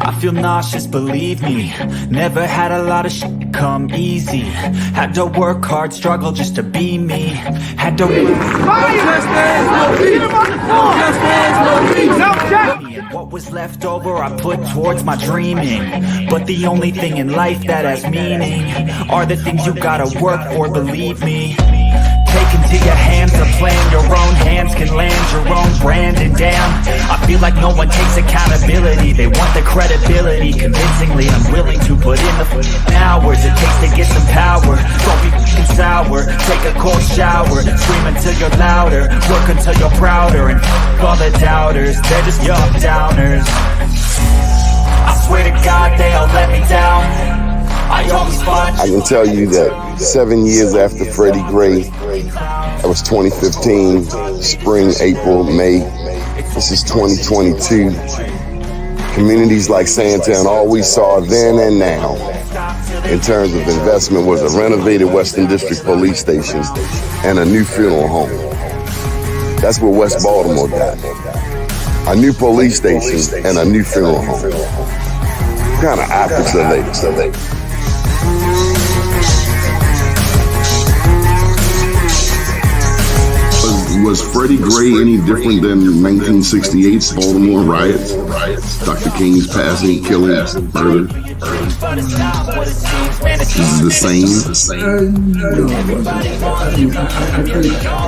I feel nauseous, believe me. Never had a lot of shit come easy. Had to work hard, struggle just to be me. Had to and what was left over I put towards my dreaming. But the only thing in life that has meaning are the things you gotta work for, believe me. Take into your hands a plan, your own hands can land your own brand. And damn, I feel like no one takes accountability. They want the credibility, convincingly unwilling to put in the hours it takes to get some power. Don't be f***ing sour, take a cold shower, scream until you're louder, work until you're prouder. And f*** all the doubters, they're just young downers. I swear to God they all let me down. I can tell you that 7 years after Freddie Gray, that was 2015, spring, April, May. This is 2022. Communities like Sandtown, all we saw then and now in terms of investment was a renovated Western District Police Station and a new funeral home. That's what West Baltimore got. A new police station and a new funeral home. Kind of optics are they? Was Freddie Gray any different than 1968's Baltimore riots? Dr. King's passing, killing, murder? Is it the same? No, I think,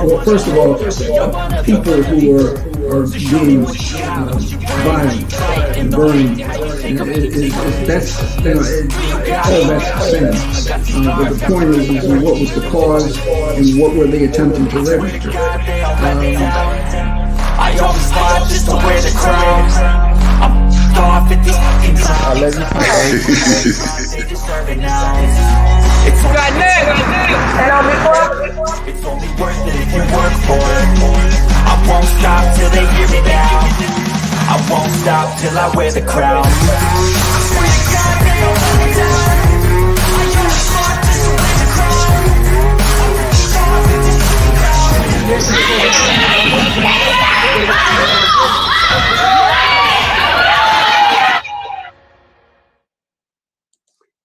well, first of all, people who are being violent and burning, that's all that's the same. But the point is what was the cause and what were they attempting to register? I always thought just to wear the crown. I'm off at these fucking clowns. It's it's only worth it if you work for it. I won't stop till they hear me now. I won't stop till I wear the crown. I swear to God they don't let me down. I always thought just to wear the crown. I won't stop till they hear me now.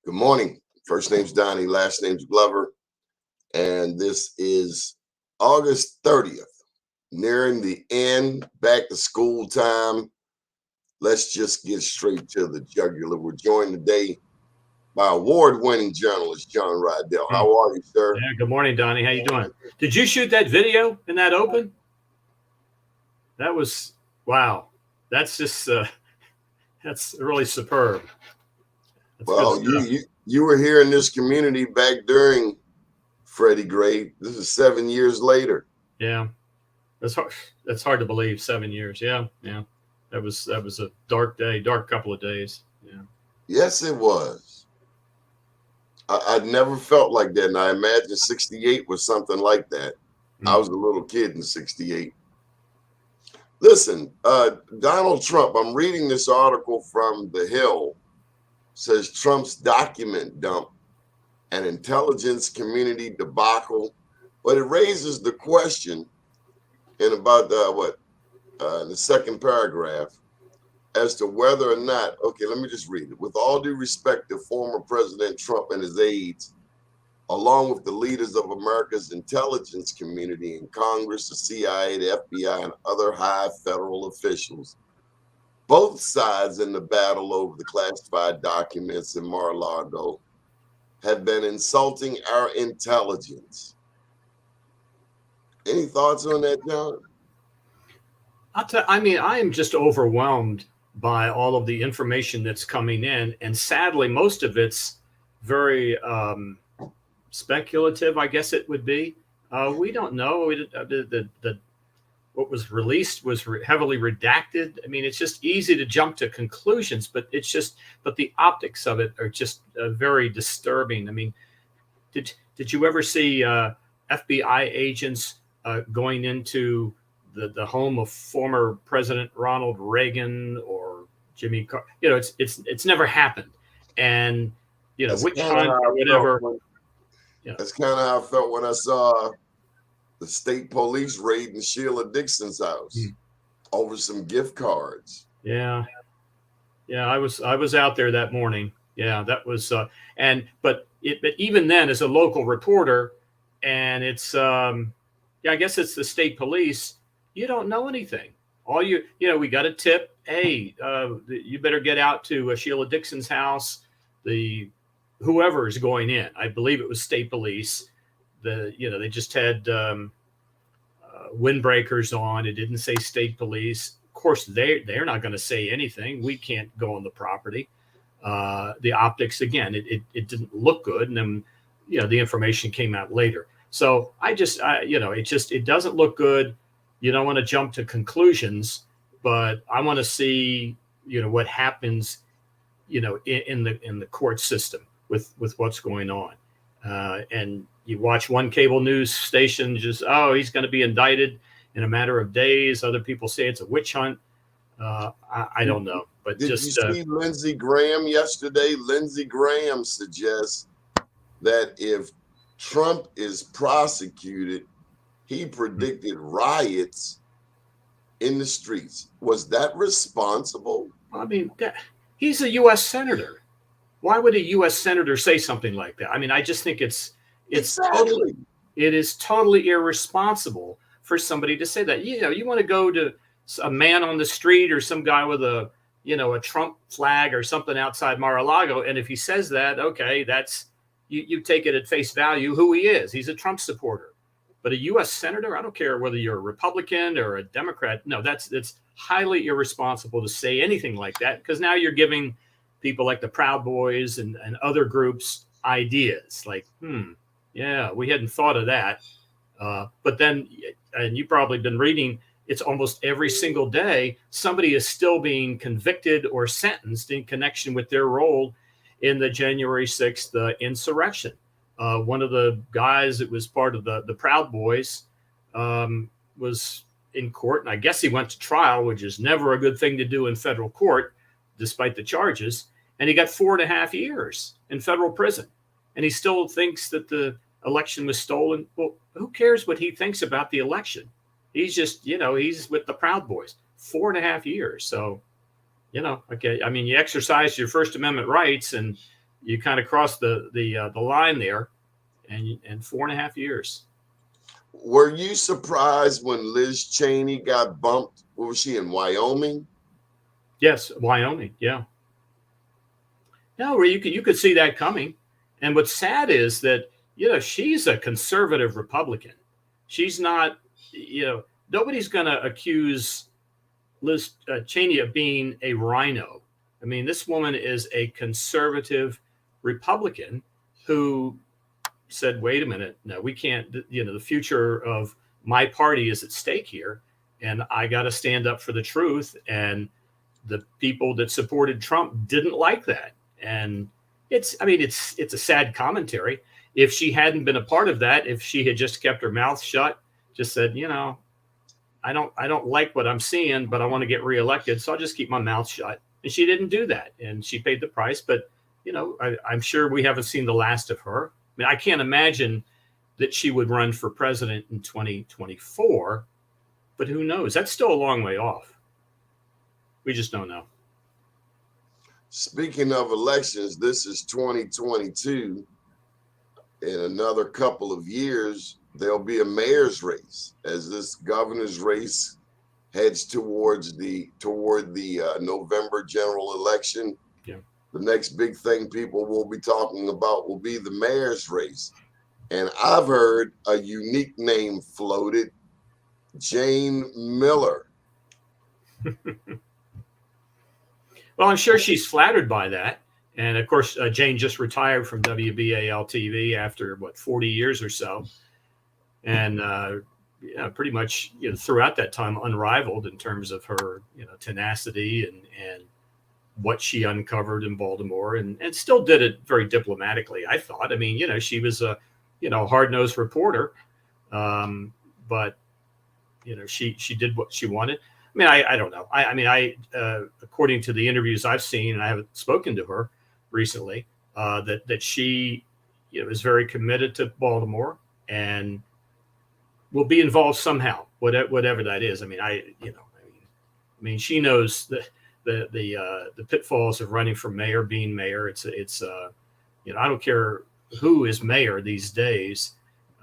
Good morning. First name's Doni, last name's Glover. And this is August 30th, nearing the end, back to school time. Let's just get straight to the jugular. We're joined today by award-winning journalist John Rydell. How are you, sir? Yeah, good morning, Donnie. How you doing? Did you shoot that video in that open? That was, wow. That's just, that's really superb. That's well, you were here in this community back during Freddie Gray. This is 7 years later. Yeah, that's hard to believe. 7 years. Yeah. That was a dark day, dark couple of days. Yeah. Yes, it was. I'd never felt like that, and I imagine 68 was something like that. I was a little kid in 68. Listen, Donald Trump, I'm reading this article from The Hill, says Trump's document dump, an intelligence community debacle, but it raises the question in about the second paragraph as to whether or not, okay, let me just read it. With all due respect to former President Trump and his aides, along with the leaders of America's intelligence community in Congress, the CIA, the FBI, and other high federal officials, both sides in the battle over the classified documents in Mar-a-Lago have been insulting our intelligence. Any thoughts on that, John? I am just overwhelmed by all of the information that's coming in. And sadly, most of it's very speculative, I guess it would be. We don't know. What was released was heavily redacted. I mean, it's just easy to jump to conclusions, but the optics of it are just very disturbing. I mean, did you ever see FBI agents going into the home of former President Ronald Reagan or Jimmy Carter? You know, it's never happened. And which time or whatever. That's kind of how I felt when I saw the state police raiding Sheila Dixon's house over some gift cards. Yeah. Yeah, I was out there that morning. Yeah, that was but even then, as a local reporter, and it's yeah, I guess it's the state police. You don't know anything. All we got a tip. Hey, you better get out to Sheila Dixon's house. The whoever is going in, I believe it was state police. They just had windbreakers on. It didn't say state police. Of course, they're not going to say anything. We can't go on the property. The optics, again, it didn't look good, and then the information came out later. So it doesn't look good. You don't want to jump to conclusions, but I want to see what happens in the court system with what's going on. And you watch one cable news station he's going to be indicted in a matter of days. Other people say it's a witch hunt. I don't know, but did you see Lindsey Graham yesterday? Lindsey Graham suggests that if Trump is prosecuted, he predicted riots in the streets. Was that responsible? I mean, he's a U.S. senator. Why would a U.S. senator say something like that? I mean, I just think it's exactly. It is totally irresponsible for somebody to say that. You want to go to a man on the street or some guy with a Trump flag or something outside Mar-a-Lago, and if he says that, okay, that's you take it at face value who he is. He's a Trump supporter. But a U.S. senator, I don't care whether you're a Republican or a Democrat. No, it's highly irresponsible to say anything like that, because now you're giving people like the Proud Boys and other groups ideas like, yeah, we hadn't thought of that. But then, and you've probably been reading, it's almost every single day somebody is still being convicted or sentenced in connection with their role in the January 6th insurrection. One of the guys that was part of the Proud Boys was in court, and I guess he went to trial, which is never a good thing to do in federal court, despite the charges. And he got 4.5 years in federal prison. And he still thinks that the election was stolen. Well, who cares what he thinks about the election? He's just, he's with the Proud Boys. 4.5 years. So, okay. I mean, you exercise your First Amendment rights, and you kind of cross the line there, and 4.5 years. Were you surprised when Liz Cheney got bumped? What was she in, Wyoming? Yes, Wyoming. Yeah. No, you could see that coming. And what's sad is that she's a conservative Republican. She's not. Nobody's going to accuse Liz Cheney of being a rhino. I mean, this woman is a conservative Republican who said, wait a minute, no, we can't, the future of my party is at stake here, and I got to stand up for the truth. And the people that supported Trump didn't like that. And it's a sad commentary. If she hadn't been a part of that, if she had just kept her mouth shut, just said, I don't like what I'm seeing, but I want to get reelected, so I'll just keep my mouth shut. And she didn't do that, and she paid the price. But I'm sure we haven't seen the last of her. I mean, I can't imagine that she would run for president in 2024, but who knows? That's still a long way off. We just don't know. Speaking of elections, this is 2022. In another couple of years, there'll be a mayor's race as this governor's race heads toward the November general election. Yeah. The next big thing people will be talking about will be the mayor's race. And I've heard a unique name floated, Jane Miller. Well, I'm sure she's flattered by that. And of course, Jane just retired from WBAL TV after 40 years or so. And pretty much throughout that time unrivaled in terms of her tenacity and what she uncovered in Baltimore, and still did it very diplomatically, I thought. I mean, she was a hard-nosed reporter, but she did what she wanted. I mean, I don't know. I according to the interviews I've seen, and I haven't spoken to her recently, that she is very committed to Baltimore and will be involved somehow, whatever that is. I mean, she knows that the pitfalls of running for mayor, being mayor. It's you know, I don't care who is mayor these days.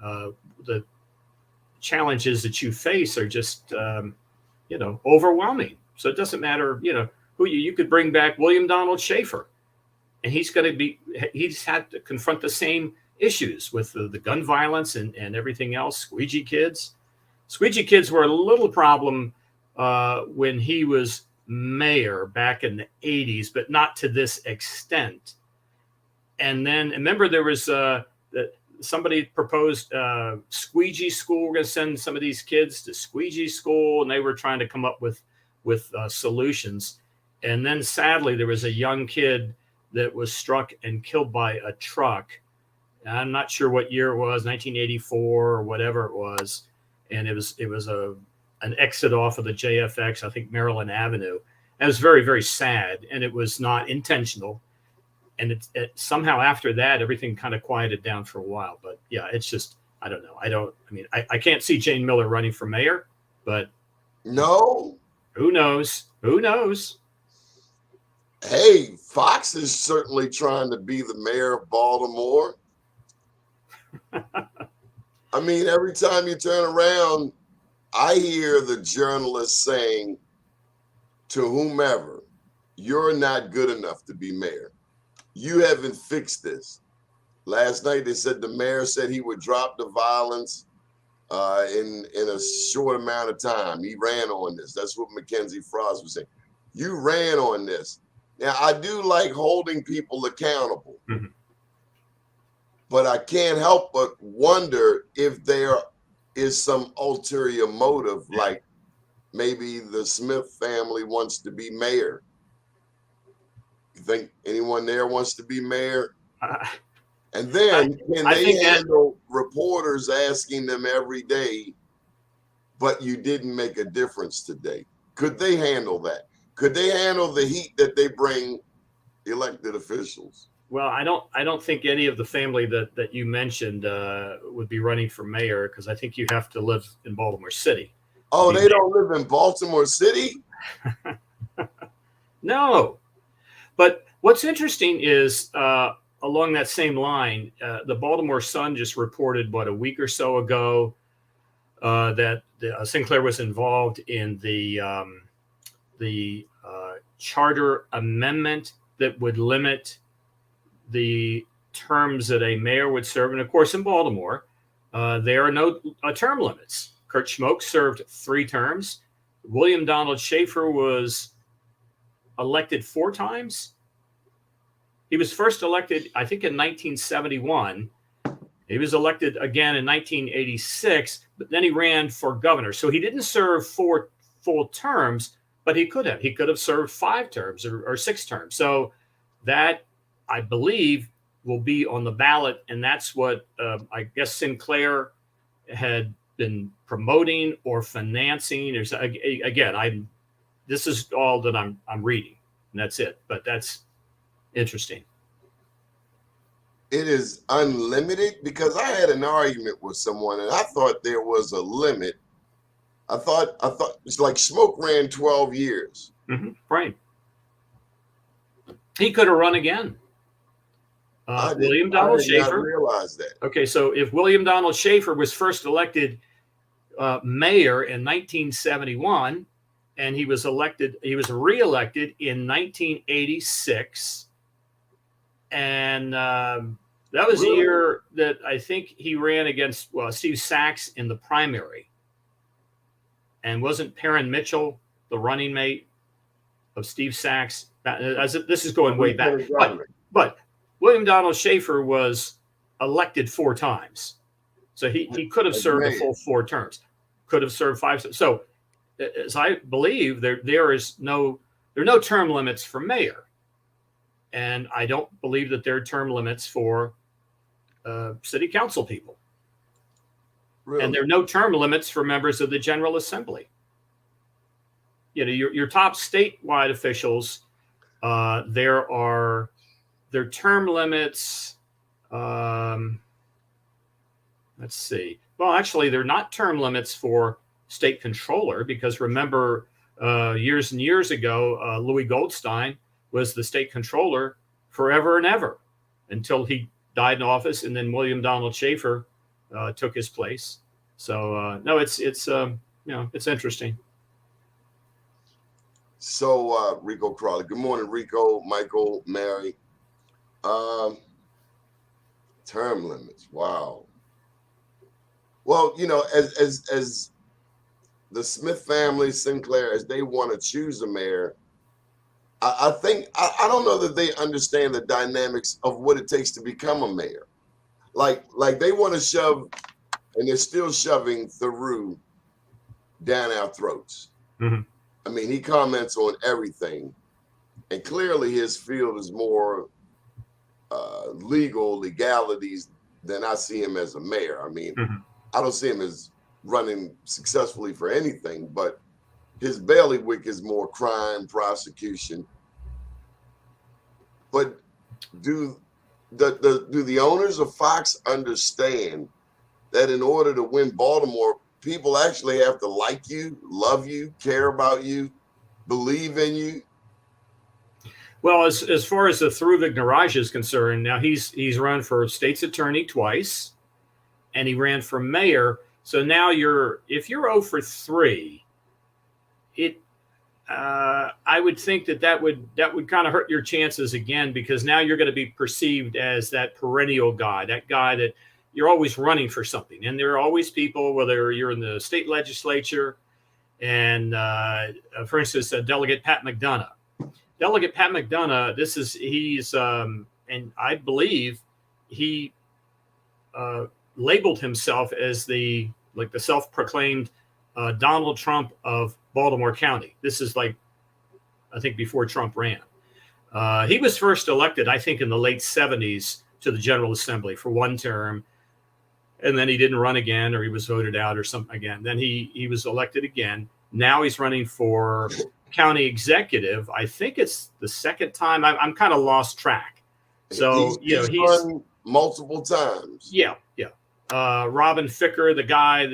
The challenges that you face are just you know, overwhelming. So it doesn't matter, you know, who you could bring back William Donald Schaefer, and he's had to confront the same issues with the gun violence and everything else. Squeegee kids were a little problem when he was mayor back in the 80s, but not to this extent. And then remember there was somebody proposed squeegee school. We're going to send some of these kids to squeegee school, and they were trying to come up with solutions. And then sadly, there was a young kid that was struck and killed by a truck. I'm not sure what year it was, 1984 or whatever it was. And it was an exit off of the JFX, I think Maryland Avenue. And it was very, very sad, and it was not intentional. And it somehow after that, everything kind of quieted down for a while. But yeah, it's just, I don't know. I can't see Jane Miller running for mayor, but No. who knows? Hey, Fox is certainly trying to be the mayor of Baltimore. I mean, every time you turn around, I hear the journalists saying to whomever, you're not good enough to be mayor. You haven't fixed this. Last night they said the mayor said he would drop the violence in a short amount of time. He ran on this. That's what Mackenzie Frost was saying. You ran on this. Now, I do like holding people accountable, but I can't help but wonder if there is some ulterior motive, like maybe the Smith family wants to be mayor. You think anyone there wants to be mayor? And then can they handle reporters asking them every day, but you didn't make a difference today? Could they handle that? Could they handle the heat that they bring elected officials? Well, I don't think any of the family that you mentioned would be running for mayor, because I think you have to live in Baltimore City. Oh, they don't live in Baltimore City? No. But what's interesting is along that same line, the Baltimore Sun just reported, a week or so ago, that Sinclair was involved in the charter amendment that would limit the terms that a mayor would serve. And of course, in Baltimore, there are no term limits. Kurt Schmoke served 3 terms. William Donald Schaefer was elected 4 times. He was first elected, I think, in 1971. He was elected again in 1986, but then he ran for governor. So he didn't serve 4 full terms, but he could have. He could have served 5 terms or 6 terms. So that, I believe, will be on the ballot, and that's what I guess Sinclair had been promoting or financing. Or again, this is all that I'm reading, and that's it. But that's interesting. It is unlimited, because I had an argument with someone, and I thought there was a limit. I thought it's like Smoke ran 12 years. Right. He could have run again. William Donald Schaefer. I did not realize that. Okay, so if William Donald Schaefer was first elected mayor in 1971, and he was reelected in 1986, and that was the year that I think he ran against Steve Sachs in the primary. And wasn't Perrin Mitchell the running mate of Steve Sachs? This is going way back. But William Donald Schaefer was elected 4 times. So he could have served the full 4 terms, could have served 5. So as I believe, there are no term limits for mayor. And I don't believe that there are term limits for city council people. Really? And there are no term limits for members of the General Assembly. You know, your top statewide officials, there are term limits. Let's see. Well, actually, they're not term limits for state controller, because remember, years and years ago, Louis Goldstein was the state controller forever and ever until he died in office, and then William Donald Schaefer took his place. So no, it's it's interesting. So Rico Crawley, good morning, Rico, Michael, Mary. Term limits, wow. Well, as the Smith family, Sinclair, as they want to choose a mayor, I think I don't know that they understand the dynamics of what it takes to become a mayor. Like they want to shove, and they're still shoving Theroux down our throats. Mm-hmm. I mean, he comments on everything, and clearly his field is more legalities than I see him as a mayor. I mean, mm-hmm. I don't see him as running successfully for anything, but his bailiwick is more crime, prosecution. But do the owners of Fox understand that in order to win Baltimore, people actually have to like you, love you, care about you, believe in you? Well, as far as the Theroux Vignerage is concerned, now he's run for state's attorney twice, and he ran for mayor. So now if you're 0 for 3, I would think that would kind of hurt your chances again, because now you're going to be perceived as that perennial guy, that guy that you're always running for something. And there are always people, whether you're in the state legislature, and for instance, Delegate Pat McDonough. Delegate Pat McDonough, he's and I believe he labeled himself as the self-proclaimed Donald Trump of Baltimore County. This is I think before Trump ran. He was first elected, I think, in the late 70s to the General Assembly for one term, and then he didn't run again, or he was voted out or something again. Then he was elected again. Now he's running for county executive. I think it's the second time. I'm kind of lost track. So he's run multiple times. Yeah. Robin Ficker, the guy,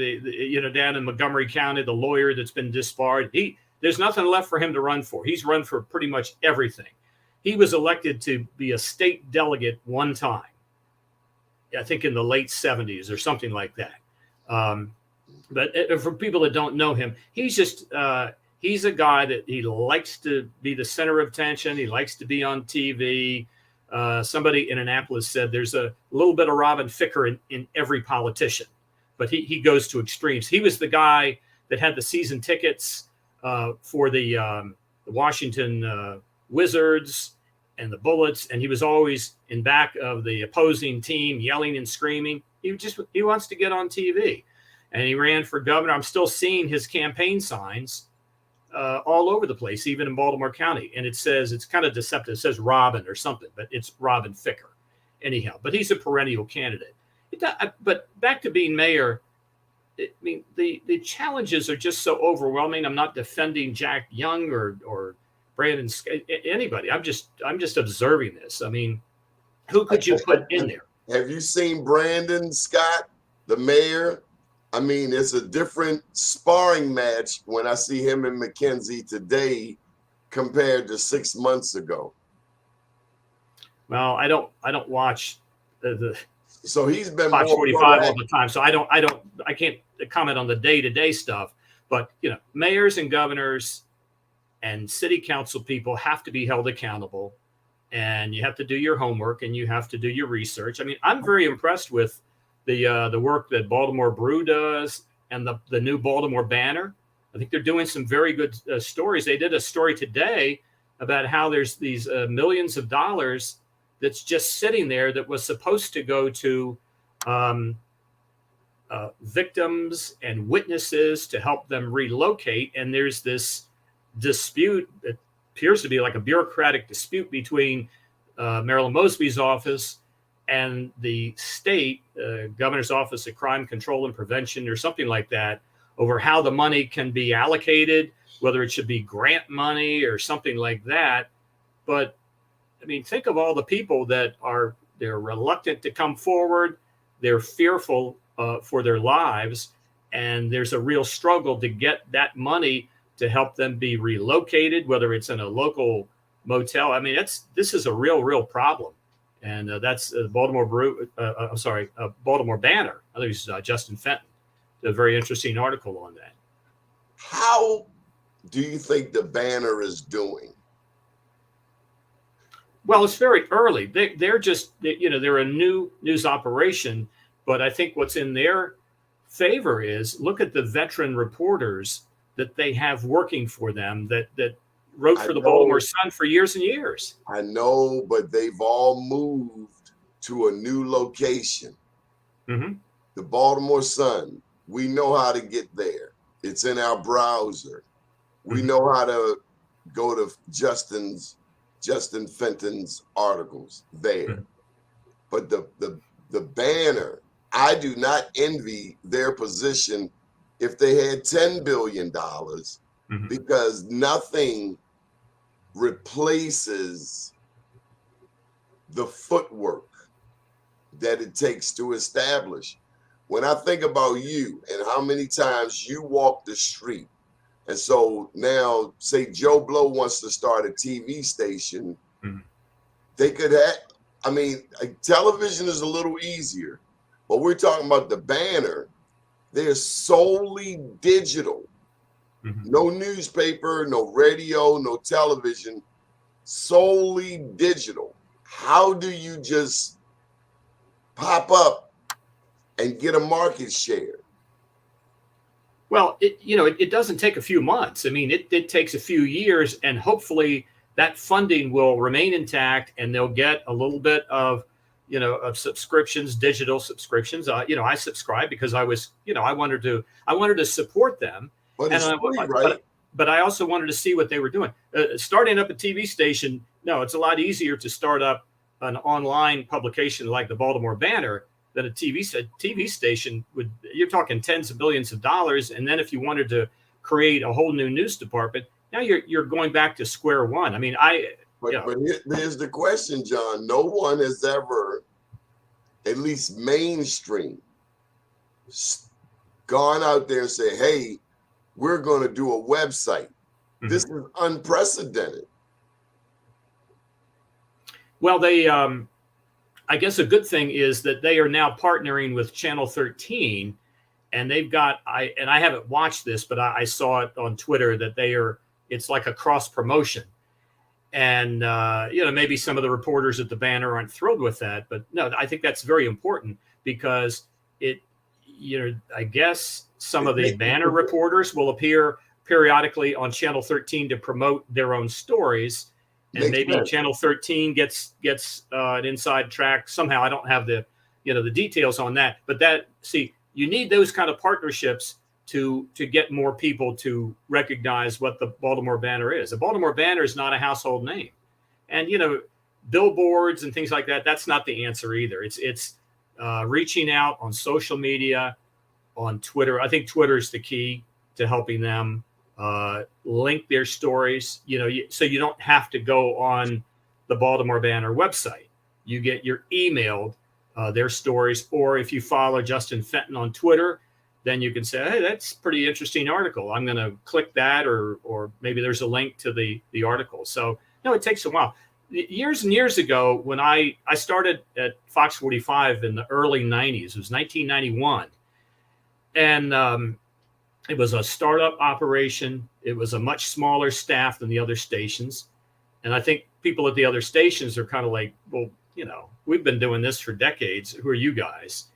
down in Montgomery County, the lawyer that's been disbarred. There's nothing left for him to run for. He's run for pretty much everything. He was elected to be a state delegate one time, I think in the late 70s or something like that. But for people that don't know him, he's just he's a guy that he likes to be the center of attention. He likes to be on TV. Somebody in Annapolis said there's a little bit of Robin Ficker in every politician, but he goes to extremes. He was the guy that had the season tickets for the Washington Wizards and the Bullets, and he was always in back of the opposing team yelling and screaming. He wants to get on TV, and he ran for governor. I'm still seeing his campaign signs all over the place, even in Baltimore County. And it says, it's kind of deceptive. It says Robin or something, but it's Robin Ficker anyhow. But he's a perennial candidate. But back to being mayor, I mean, the challenges are just so overwhelming. I'm not defending Jack Young or Brandon, anybody. I'm just observing this. I mean, who could you put in there? Have you seen Brandon Scott, the mayor? I mean, it's a different sparring match when I see him and McKenzie today compared to 6 months ago. Well, I don't watch the so he's been Fox 45 all the time. So I can't comment on the day-to-day stuff, but mayors and governors and city council people have to be held accountable, and you have to do your homework and you have to do your research. I mean, I'm very impressed with the work that Baltimore Brew does and the new Baltimore Banner. I think they're doing some very good stories. They did a story today about how there's these millions of dollars that's just sitting there that was supposed to go to victims and witnesses to help them relocate. And there's this dispute that appears to be like a bureaucratic dispute between Marilyn Mosby's office and the state governor's office of crime control and prevention or something like that over how the money can be allocated, whether it should be grant money or something like that. But I mean, think of all the people that they're reluctant to come forward. They're fearful for their lives. And there's a real struggle to get that money to help them be relocated, whether it's in a local motel. I mean, this is a real problem. And that's Baltimore Banner. I think it's Justin Fenton. A very interesting article on that. How do you think the Banner is doing? Well, it's very early. They're a new news operation, but I think what's in their favor is look at the veteran reporters that they have working for them that wrote for the Baltimore Sun for years and years. I know, but they've all moved to a new location. Mm-hmm. The Baltimore Sun, we know how to get there. It's in our browser. We know how to go to Justin Fenton's articles there. But the Banner, I do not envy their position if they had $10 billion, because nothing replaces the footwork that it takes to establish. When I think about you and how many times you walk the street, and so now say Joe Blow wants to start a TV station, they could have, I mean, television is a little easier, but we're talking about the Banner. They're solely digital. No newspaper, no radio, no television, solely digital. How do you just pop up and get a market share? Well, it doesn't take a few months. I mean, it takes a few years, and hopefully that funding will remain intact, and they'll get a little bit of subscriptions, digital subscriptions. I subscribed because I wanted to support them. But it's free, right? But I also wanted to see what they were doing. Starting up a TV station, no, it's a lot easier to start up an online publication like the Baltimore Banner than a TV station would. You're talking tens of billions of dollars, and then if you wanted to create a whole new news department, now you're going back to square one. I mean, But here's the question, John. No one has ever, at least mainstream, gone out there and say, hey, we're going to do a website. This is unprecedented. Well, they, I guess a good thing is that they are now partnering with Channel 13, and they've got, I haven't watched this, but I saw it on Twitter that it's like a cross promotion. And, maybe some of the reporters at the Banner aren't thrilled with that, but no, I think that's very important because I guess some of the Banner reporters will appear periodically on Channel 13 to promote their own stories. And maybe Channel 13 gets an inside track somehow. I don't have the details on that, but you need those kind of partnerships to get more people to recognize what the Baltimore Banner is. The Baltimore Banner is not a household name, and billboards and things like that. That's not the answer either. It's reaching out on social media, on Twitter. I think Twitter is the key to helping them link their stories. So you don't have to go on the Baltimore Banner website. You're emailed their stories, or if you follow Justin Fenton on Twitter, then you can say, hey, that's a pretty interesting article. I'm going to click that, or maybe there's a link to the article. So, it takes a while. Years and years ago, when I started at Fox 45 in the early 90s, it was 1991. And it was a startup operation. It was a much smaller staff than the other stations. And I think people at the other stations are kind of like, well, we've been doing this for decades. Who are you guys?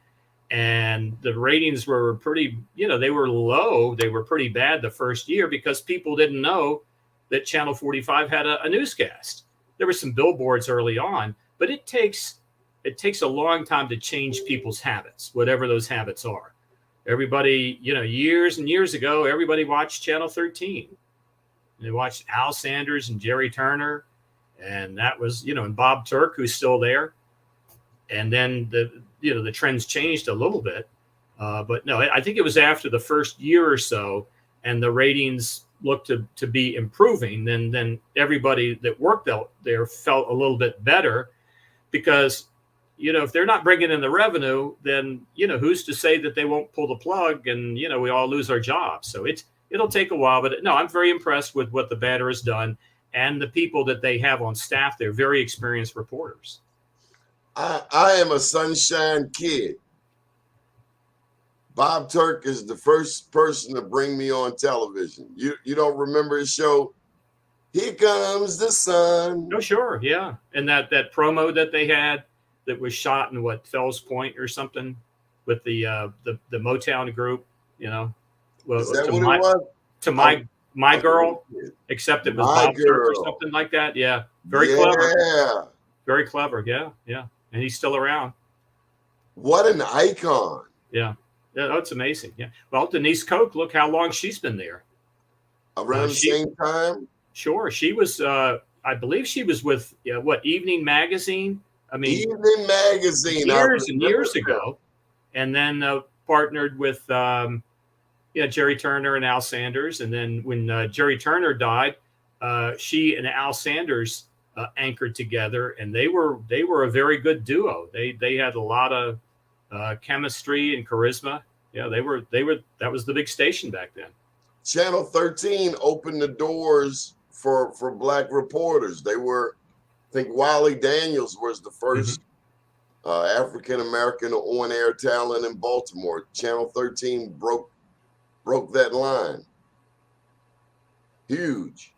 And the ratings were pretty, they were low. They were pretty bad the first year because people didn't know that Channel 45 had a newscast. There were some billboards early on, but it takes a long time to change people's habits, whatever those habits are. Everybody, years and years ago, everybody watched Channel 13. They watched Al Sanders and Jerry Turner, and that was, and Bob Turk, who's still there. And then the trends changed a little bit, but no, I think it was after the first year or so, and the ratings looked to be improving. Then everybody that worked out there felt a little bit better, because if they're not bringing in the revenue, then who's to say that they won't pull the plug and we all lose our jobs. So it'll take a while, but no, I'm very impressed with what the Banner has done and the people that they have on staff. They're very experienced reporters. I am a Sunshine kid. Bob Turk is the first person to bring me on television. You don't remember his show? Here comes the sun. Oh, sure, yeah. And that promo that they had that was shot in what, Fells Point or something, with the Motown group, you know. Well, is that what it was? To my girl, except it was Bob Turk or something like that. Yeah, very clever. Yeah, very clever. Yeah, yeah. And he's still around. What an icon. Yeah. Yeah, oh, it's amazing. Yeah. Well, Denise Koch, look how long she's been there. Around the same time? Sure. She was, I believe she was with, what, Evening Magazine? I mean, Evening Magazine. Years and years ago. And then partnered with, Jerry Turner and Al Sanders. And then when Jerry Turner died, she and Al Sanders anchored together, and they were a very good duo. They had a lot of chemistry and charisma. Yeah, they were. That was the big station back then. Channel 13 opened the doors for black reporters. They were, I think Wiley Daniels was the first African American on-air talent in Baltimore. Channel 13 broke that line. Huge.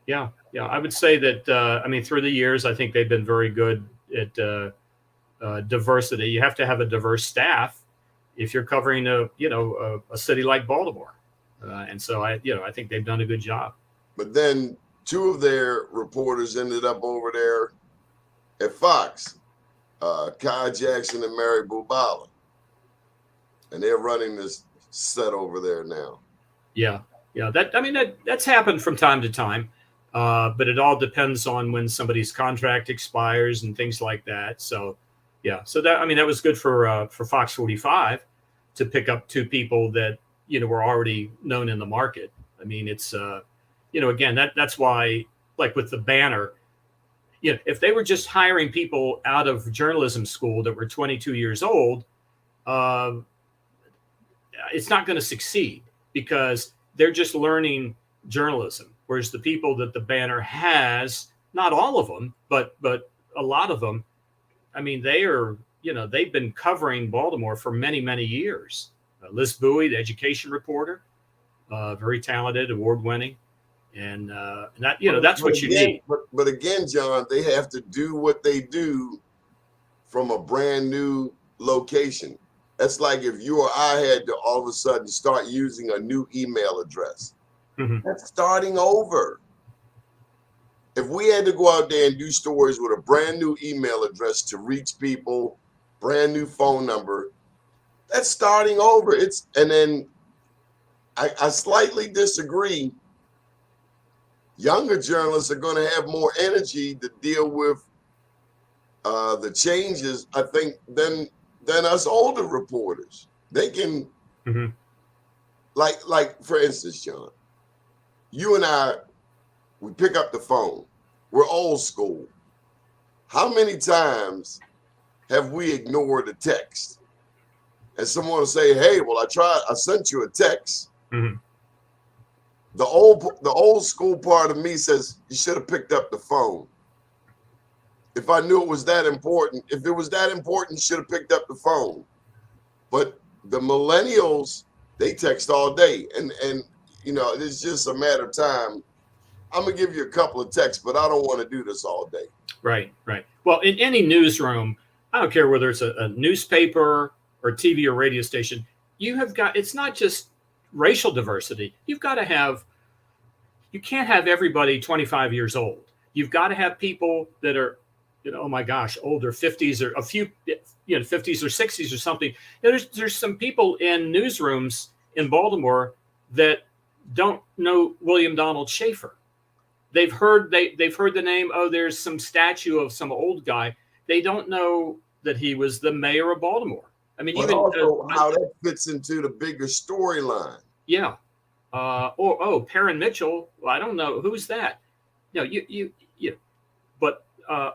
Yeah, yeah. I would say that. I mean, through the years, I think they've been very good at diversity. You have to have a diverse staff if you're covering a city like Baltimore, and so I think they've done a good job. But then two of their reporters ended up over there at Fox, Kai Jackson and Mary Bubala, and they're running this set over there now. Yeah, yeah. That's happened from time to time, but it all depends on when somebody's contract expires and things like that. So. Yeah, so that was good for Fox 45 to pick up two people that were already known in the market. I mean, it's again that's why, like with the Banner, if they were just hiring people out of journalism school that were 22 years old, it's not going to succeed because they're just learning journalism. Whereas the people that the Banner has, not all of them, but a lot of them. I mean, they've been covering Baltimore for many, many years. Liz Bowie, the education reporter, very talented, award-winning, and that's what you need. But again, John, they have to do what they do from a brand new location. That's like if you or I had to all of a sudden start using a new email address. Mm-hmm. That's starting over. If we had to go out there and do stories with a brand new email address to reach people, brand new phone number, that's starting over. And then I slightly disagree. Younger journalists are going to have more energy to deal with the changes, I think, than us older reporters. They can, like for instance, John, you and I, we pick up the phone. We're old school. How many times have we ignored a text? And someone will say, hey, well, I sent you a text. Mm-hmm. The old school part of me says, you should have picked up the phone. If I knew it was that important, if it was that important, you should have picked up the phone. But the millennials, they text all day. And it's just a matter of time. I'm going to give you a couple of texts, but I don't want to do this all day. Right, right. Well, in any newsroom, I don't care whether it's a newspaper or TV or radio station, it's not just racial diversity. You can't have everybody 25 years old. You've got to have people that are, oh my gosh, older, 50s or a few, 50s or 60s or something. There's some people in newsrooms in Baltimore that don't know William Donald Schaefer. They've heard the name. Oh, there's some statue of some old guy. They don't know that he was the mayor of Baltimore. I mean, but even also how that fits into the bigger storyline. Yeah. Perrin Mitchell. Well, I don't know who's that. But a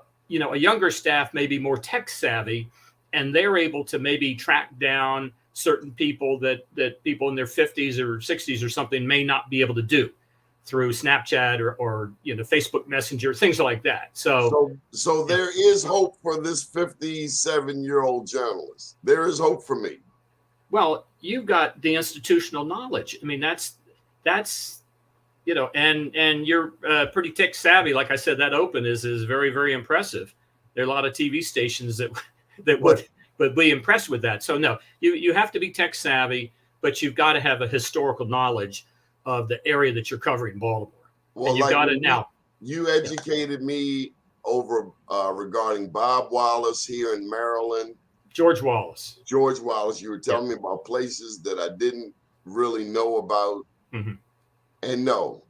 younger staff may be more tech savvy, and they're able to maybe track down certain people that people in their 50s or 60s or something may not be able to do through Snapchat or Facebook Messenger, things like that. So there is hope for this 57-year-old journalist. There is hope for me. Well, you've got the institutional knowledge. I mean, that's and you're pretty tech savvy. Like I said, that open is very, very impressive. There are a lot of TV stations that would be impressed with that. So no, you have to be tech savvy, but you've got to have a historical knowledge of the area that you're covering, Baltimore. Well, and you've got it now. You educated me over regarding Bob Wallace here in Maryland. George Wallace. You were telling me about places that I didn't really know about. Mm-hmm. And no,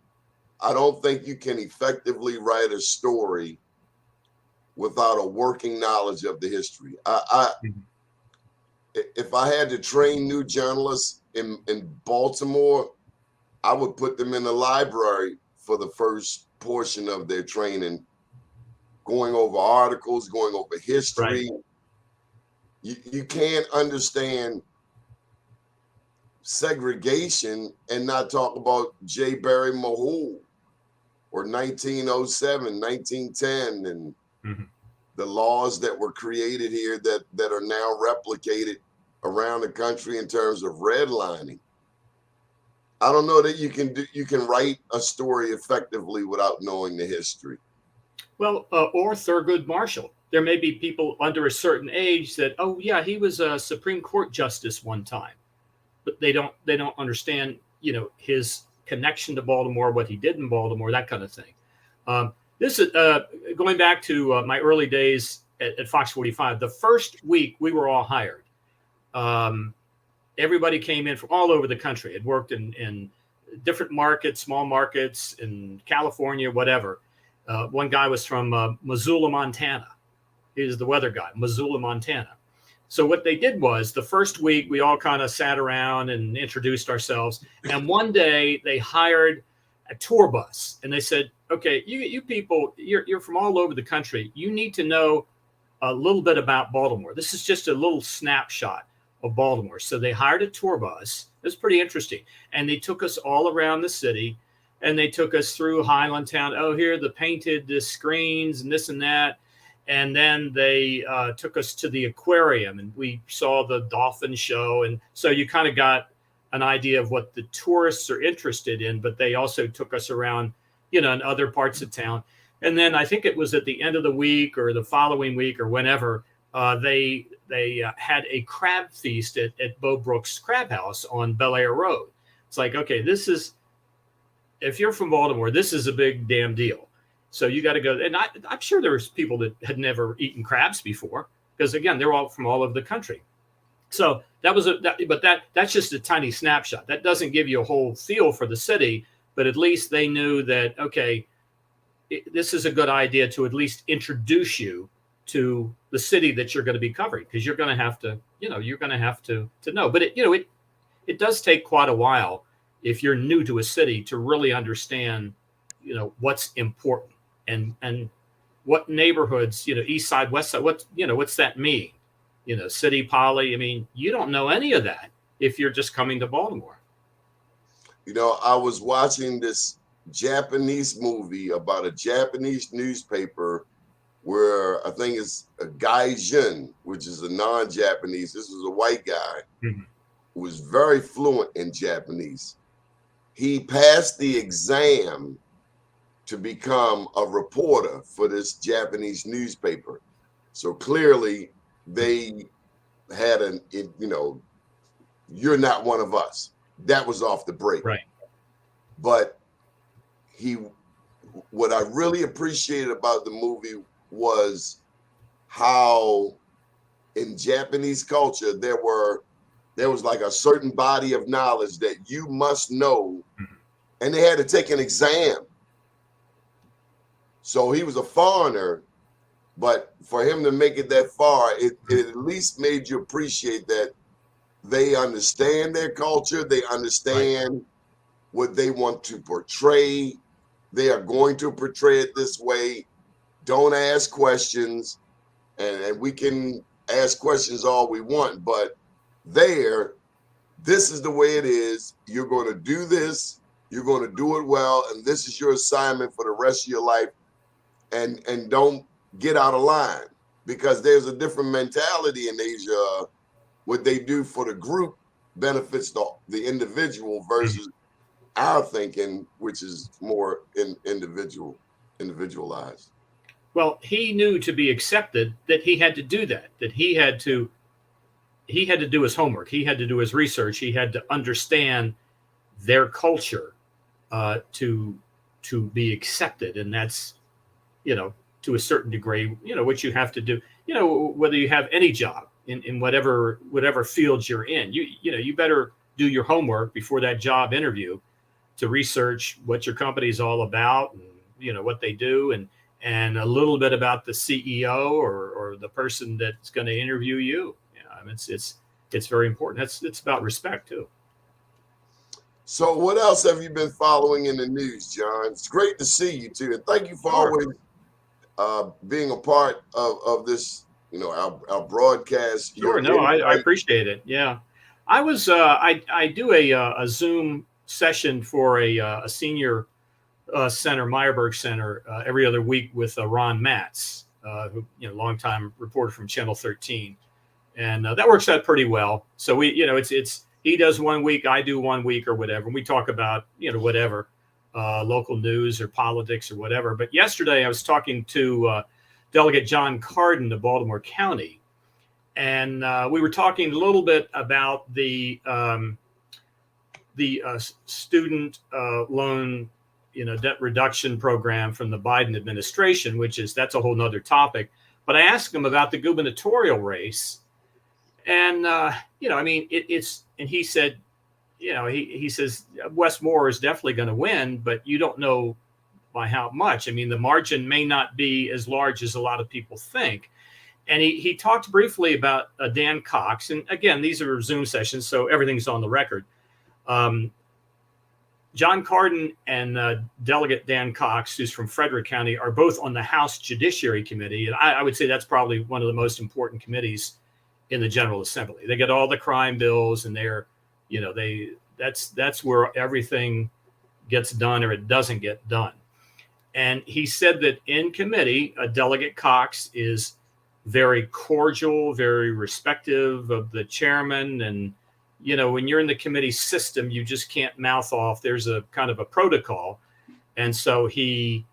I don't think you can effectively write a story without a working knowledge of the history. If I had to train new journalists in Baltimore, I would put them in the library for the first portion of their training, going over articles, going over history. Right. You can't understand segregation and not talk about J. Barry Mahul or 1907, 1910, and the laws that were created here that are now replicated around the country in terms of redlining. I don't know that you can write a story effectively without knowing the history. Well, or Thurgood Marshall. There may be people under a certain age that, oh yeah, he was a Supreme Court justice one time, but they don't understand, his connection to Baltimore, what he did in Baltimore, that kind of thing. This is going back to my early days at Fox 45. The first week we were all hired. Everybody came in from all over the country. Had worked in different markets, small markets in California, whatever. One guy was from Missoula, Montana. He was the weather guy, Missoula, Montana. So what they did was the first week we all kind of sat around and introduced ourselves. And one day they hired a tour bus and they said, okay, you people, you're from all over the country. You need to know a little bit about Baltimore. This is just a little snapshot of Baltimore. So they hired a tour bus. It was pretty interesting. And they took us all around the city and they took us through Highland Town. Oh, here, the painted screens and this and that. And then they took us to the aquarium and we saw the dolphin show. And so you kind of got an idea of what the tourists are interested in, but they also took us around, in other parts of town. And then I think it was at the end of the week or the following week or whenever they had a crab feast at Bo Brooks Crab House on Bel Air Road. It's like, okay, if you're from Baltimore, this is a big damn deal. So you got to go. And I'm sure there was people that had never eaten crabs before, because again, they're all from all over the country. So that's just a tiny snapshot. That doesn't give you a whole feel for the city, but at least they knew that, okay, this is a good idea to at least introduce you to the city that you're going to be covering, because you're going to have to, to know. But it does take quite a while if you're new to a city to really understand, what's important. And what neighborhoods, east side, west side, what's that mean? City, poly. I mean, you don't know any of that if you're just coming to Baltimore. I was watching this Japanese movie about a Japanese newspaper where I think it's a gaijin, which is a non-Japanese. This was a white guy who was very fluent in Japanese. He passed the exam to become a reporter for this Japanese newspaper. So clearly they had you're not one of us. That was off the break. Right. But what I really appreciated about the movie was how in Japanese culture there was like a certain body of knowledge that you must know, and they had to take an exam. So he was a foreigner, but for him to make it that far, it at least made you appreciate that they understand their culture. They understand what they want to portray. They are going to portray it this way. Don't ask questions. And we can ask questions all we want, but there, this is the way it is. You're going to do this. You're going to do it well. And this is your assignment for the rest of your life. And don't get out of line, because there's a different mentality in Asia. What they do for the group benefits the individual versus our thinking, which is more individualized. Well, he knew to be accepted that he had to do that, that he had to do his homework. He had to do his research. He had to understand their culture to be accepted. And that's, to a certain degree, what you have to do, whether you have any job in whatever field you're in, you better do your homework before that job interview to research what your company is all about and, what they do and a little bit about the CEO or the person that's going to interview you. I mean, it's very important. It's about respect too. So what else have you been following in the news, John? It's great to see you too. And thank you for always being a part of this, our broadcast. Sure. No, I appreciate it. Yeah. I was, I do a Zoom session for a senior center, Meyerberg Center, every other week with Ron Matz, who, longtime reporter from Channel 13. And that works out pretty well. So we, it's he does 1 week, I do 1 week or whatever. And we talk about, whatever, local news or politics or whatever. But yesterday I was talking to Delegate John Carden of Baltimore County. And we were talking a little bit about the student loan, debt reduction program from the Biden administration, that's a whole nother topic. But I asked him about the gubernatorial race. And, and he said, he says, Wes Moore is definitely going to win, but you don't know by how much. I mean, the margin may not be as large as a lot of people think. And he talked briefly about Dan Cox. And again, these are Zoom sessions, so everything's on the record. John Carden and Delegate Dan Cox, who's from Frederick County, are both on the House Judiciary Committee. And I would say that's probably one of the most important committees in the General Assembly. They get all the crime bills, and they're, that's where everything gets done or it doesn't get done. And he said that in committee, Delegate Cox is very cordial, very respectful of the chairman. And, when you're in the committee system, you just can't mouth off. There's a kind of a protocol. And so he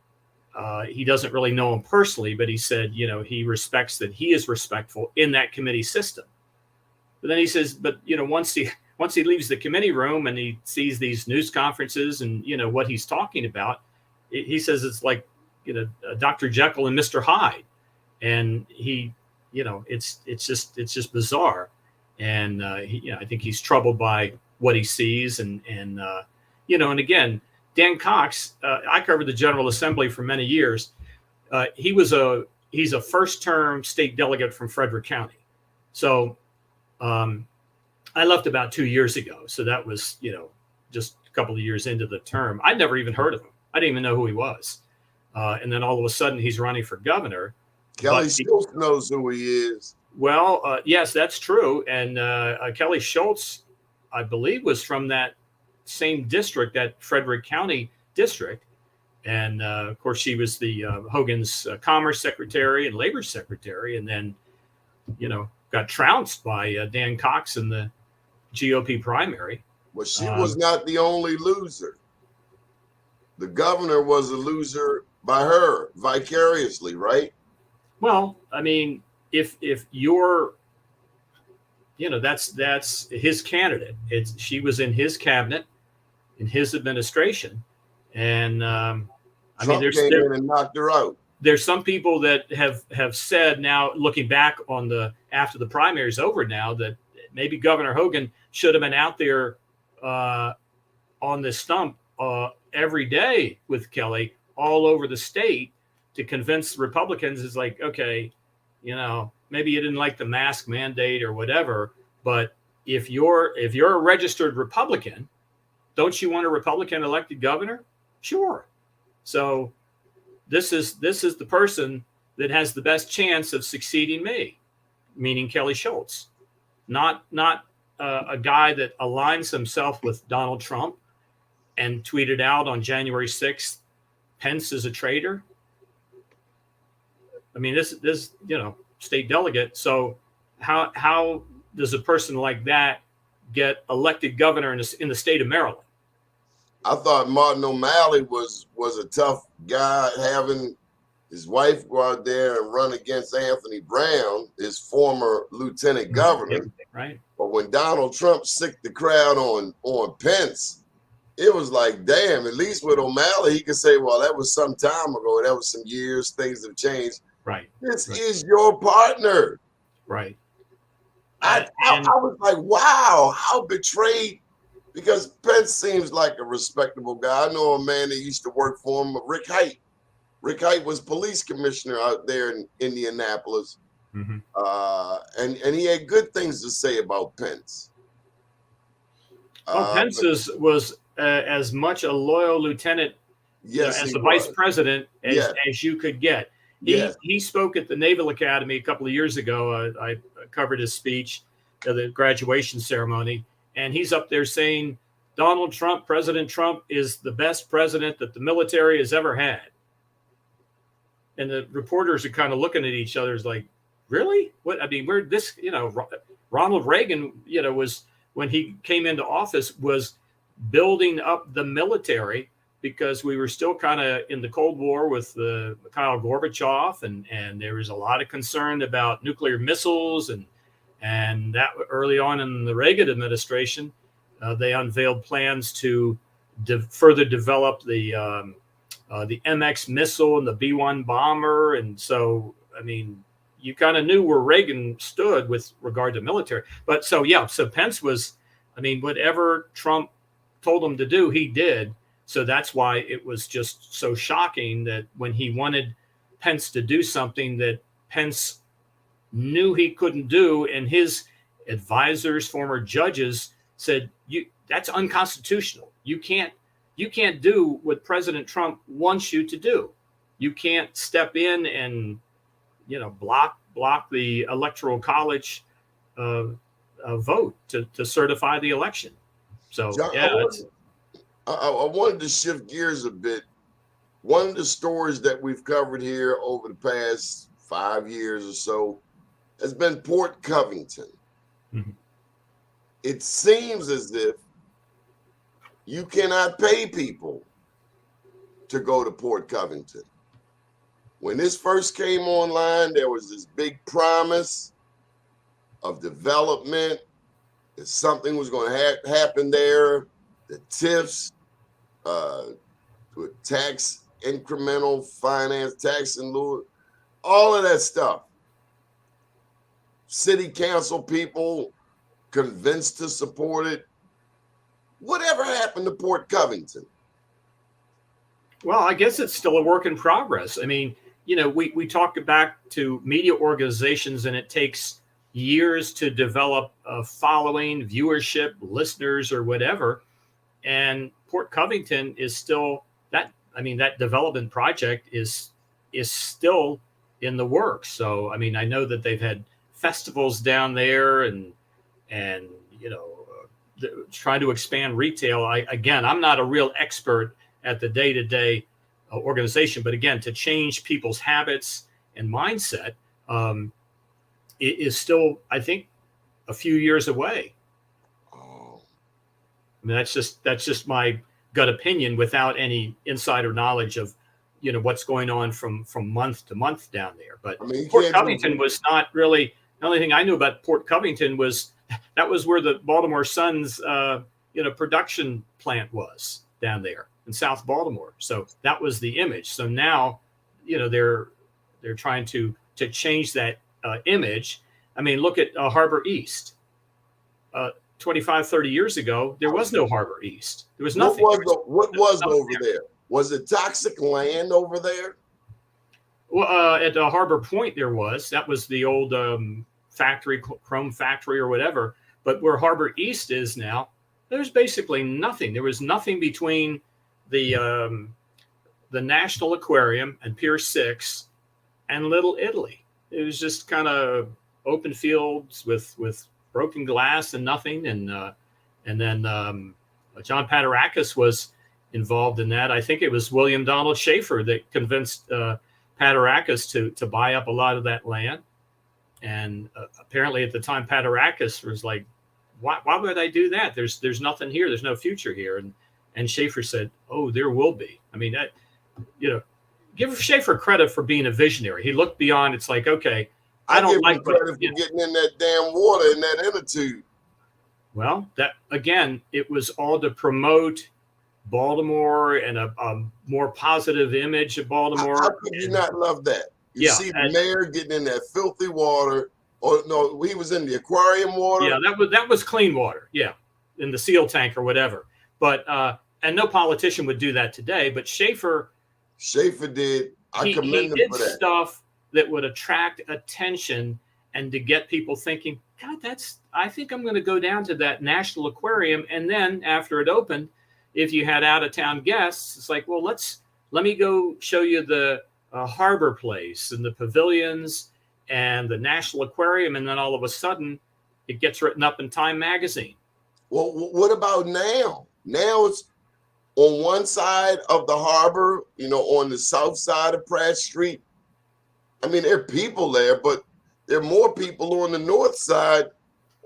doesn't really know him personally, but he said, he respects that he is respectful in that committee system. But then he says, once he leaves the committee room and he sees these news conferences and, what he's talking about, he says it's like, Dr. Jekyll and Mr. Hyde. And he, it's just bizarre. And, I think he's troubled by what he sees. And again, Dan Cox, I covered the General Assembly for many years. He's a first-term state delegate from Frederick County. So I left about 2 years ago. So that was, just a couple of years into the term. I'd never even heard of him. I didn't even know who he was. And then all of a sudden he's running for governor. Kelly Schultz knows who he is. Well, yes, that's true. And Kelly Schultz, I believe, was from that same district, that Frederick County district. And of course, she was the Hogan's Commerce Secretary and Labor Secretary, and then, got trounced by Dan Cox in the GOP primary. Well, she was not the only loser. The governor was a loser by her vicariously, right? Well, I mean, if you're, that's his candidate. She was in his cabinet, in his administration, and Trump came in and knocked her out. There's some people that have said now, looking back on after the primary is over now, that maybe Governor Hogan should have been out there on the stump every day with Kelly all over the state to convince Republicans. Is like, okay, maybe you didn't like the mask mandate or whatever, but if you're a registered Republican, don't you want a Republican elected governor? Sure. So this is the person that has the best chance of succeeding me, meaning Kelly Schultz, not a guy that aligns himself with Donald Trump and tweeted out on January 6th, Pence is a traitor. I mean, this state delegate. So how does a person like that get elected governor in the state of Maryland? I thought Martin O'Malley was a tough guy, having his wife go out there and run against Anthony Brown, his former lieutenant governor. Right. But when Donald Trump sicked the crowd on Pence, it was like, damn, at least with O'Malley, he could say, well, that was some time ago. That was some years. Things have changed. Right. This is your partner. Right. I was like, wow, how betrayed. Because Pence seems like a respectable guy. I know a man that used to work for him, Rick Haight. Rick Haight was police commissioner out there in Indianapolis. Mm-hmm. And he had good things to say about Pence. Pence was as much a loyal lieutenant as the vice president as you could get. He spoke at the Naval Academy a couple of years ago. I covered his speech at the graduation ceremony. And he's up there saying Donald Trump, President Trump, is the best president that the military has ever had. And the reporters are kind of looking at each other like, really? What? I mean, we're this, Ronald Reagan, was, when he came into office, was building up the military because we were still kind of in the Cold War with Mikhail Gorbachev. And there was a lot of concern about nuclear missiles and that early on in the Reagan administration, they unveiled plans to further develop the MX missile and the B-1 bomber. And so, I mean, you kind of knew where Reagan stood with regard to military. But so Pence was, I mean, whatever Trump told him to do, he did. So that's why it was just so shocking that when he wanted Pence to do something that Pence knew he couldn't do, and his advisors, former judges, said, that's unconstitutional. You can't do what President Trump wants you to do. You can't step in and block the electoral college vote to certify the election. So John, I wanted to shift gears a bit. One of the stories that we've covered here over the past 5 years or so has been Port Covington. Mm-hmm. It seems as if you cannot pay people to go to Port Covington. When this first came online, there was this big promise of development, that something was going to happen there, the TIFs, with tax incremental finance, tax in lieu, all of that stuff. City council people convinced to support it. Whatever happened to Port Covington? Well, I guess it's still a work in progress. I mean, we talk back to media organizations, and it takes years to develop a following, viewership, listeners, or whatever. And Port Covington is still that development project is still in the works. So, I mean, I know that they've had festivals down there and trying to expand retail. I'm not a real expert at the day-to-day organization, but again, to change people's habits and mindset, it is still, I think, a few years away. Oh. I mean, that's just my gut opinion without any insider knowledge of, what's going on from month to month down there. But I mean, Port Covington was not really, the only thing I knew about Port Covington was that was where the Baltimore Sun's, production plant was down there in South Baltimore. So that was the image. So now, they're trying to change that image. I mean, look at Harbor East. 25, 30 years ago, there was no Harbor East. There was nothing. What was over there? Was it toxic land over there? Well, at Harbor Point, there was. That was the old factory, chrome factory or whatever. But where Harbor East is now, there's basically nothing. There was nothing between the National Aquarium and Pier 6 and Little Italy. It was just kind of open fields with broken glass and nothing. And then John Paterakis was involved in that. I think it was William Donald Schaefer that convinced Paterakis to buy up a lot of that land. And apparently at the time, Paterakis was like, why would I do that? There's nothing here. There's no future here. And Schaefer said, oh, there will be. I mean, give Schaefer credit for being a visionary. He looked beyond. It's like, okay, I don't give like him credit for getting in that damn water in that inner tube. Well, that again, it was all to promote Baltimore and a more positive image of Baltimore. How could you not love that? You see the mayor getting in that filthy water. Or no, he was in the aquarium water. Yeah, that was clean water. Yeah, in the seal tank or whatever. But and no politician would do that today. But Schaefer did. I commend him for that. He did stuff that would attract attention and to get people thinking, God, I think I'm going to go down to that National Aquarium. And then after it opened, if you had out of town guests, it's like, well, let me go show you the harbor place and the pavilions and the National Aquarium. And then all of a sudden it gets written up in Time magazine. Well, what about now? Now it's on one side of the harbor, on the south side of Pratt Street. I mean, there are people there, but there are more people on the north side,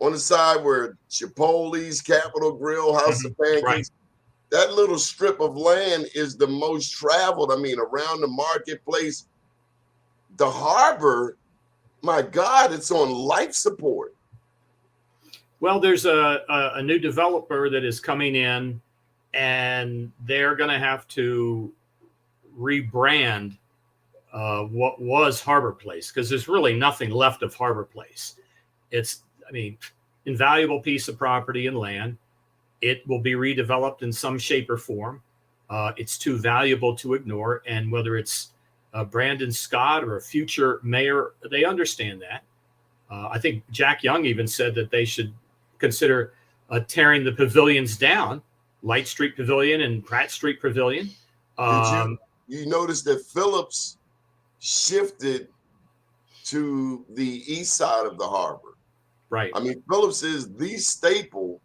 on the side where Chipotle's, Capitol Grill, House of Pancakes. Right. That little strip of land is the most traveled. I mean, around the marketplace, the harbor, my God, it's on life support. Well, there's a new developer that is coming in, and they're going to have to rebrand what was Harbor Place, because there's really nothing left of Harbor Place. It's, invaluable piece of property and land. It will be redeveloped in some shape or form. It's too valuable to ignore. And whether it's Brandon Scott or a future mayor, they understand that. I think Jack Young even said that they should consider tearing the pavilions down, Light Street Pavilion and Pratt Street Pavilion. You notice that Phillips shifted to the east side of the harbor. Right. I mean, Phillips is the staple.